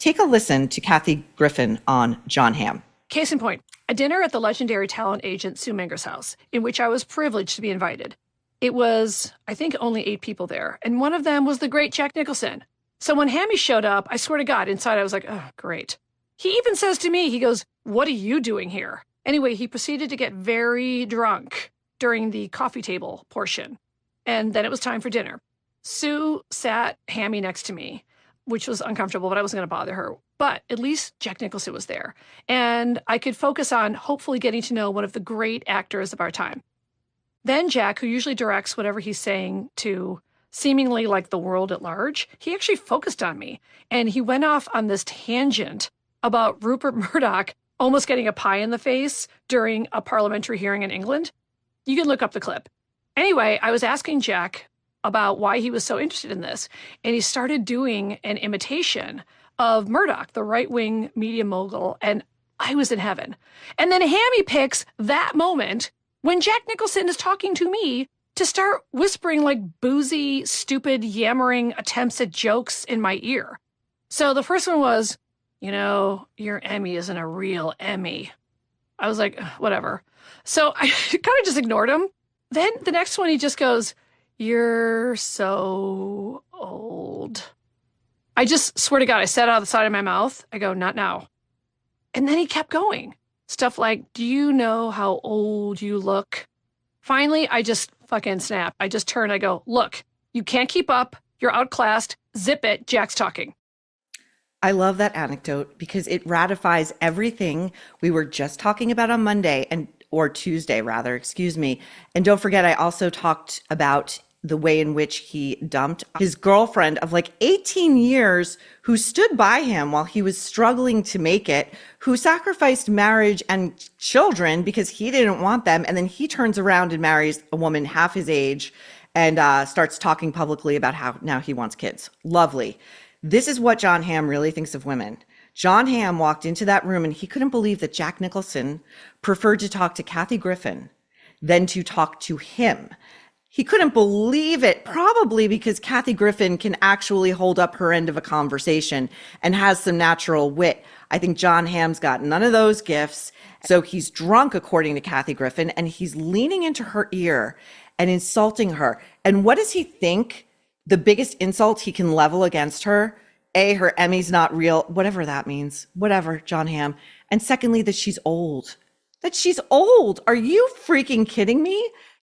Take a listen to Kathy Griffin on Jon Hamm. Case in point, a dinner at the legendary talent agent Sue Menger's house, in which I was privileged to be invited. It was, I think, only 8 people there, and one of them was the great Jack Nicholson. So when Hammy showed up, I swear to God, inside I was like, oh, great. He even says to me, he goes, "What are you doing here?" Anyway, he proceeded to get very drunk during the coffee table portion, and then it was time for dinner. Sue sat Hammy next to me, which was uncomfortable, but I wasn't going to bother her. But at least Jack Nicholson was there, and I could focus on hopefully getting to know one of the great actors of our time. Then Jack, who usually directs whatever he's saying to seemingly like the world at large, he actually focused on me, and he went off on this tangent about Rupert Murdoch almost getting a pie in the face during a parliamentary hearing in England. You can look up the clip. Anyway, I was asking Jack about why he was so interested in this, and he started doing an imitation of Murdoch, the right-wing media mogul, and I was in heaven. And then Hammy picks that moment when Jack Nicholson is talking to me to start whispering like boozy, stupid, yammering attempts at jokes in my ear. So the first one was, "You know, your Emmy isn't a real Emmy." I was like, whatever. So I kind of just ignored him. Then the next one, he just goes, "You're so old." I just swear to God, I said out of the side of my mouth, I go, "Not now." And then he kept going. Stuff like, "Do you know how old you look?" Finally, I just fucking snapped. I just turned, I go, "Look, you can't keep up. You're outclassed. Zip it. Jack's talking." I love that anecdote because it ratifies everything we were just talking about on Monday or Tuesday rather, excuse me. And don't forget, I also talked about the way in which he dumped his girlfriend of like 18 years who stood by him while he was struggling to make it, who sacrificed marriage and children because he didn't want them. And then he turns around and marries a woman half his age and starts talking publicly about how now he wants kids. Lovely. This is what Jon Hamm really thinks of women. Jon Hamm walked into that room and he couldn't believe that Jack Nicholson preferred to talk to Kathy Griffin than to talk to him. He couldn't believe it, probably because Kathy Griffin can actually hold up her end of a conversation and has some natural wit. I think Jon Hamm's got none of those gifts. So he's drunk, according to Kathy Griffin, and he's leaning into her ear and insulting her. And what does he think? The biggest insult he can level against her? A, her Emmy's not real, whatever that means. Whatever, Jon Hamm. And secondly, that she's old. That she's old. Are you freaking kidding me?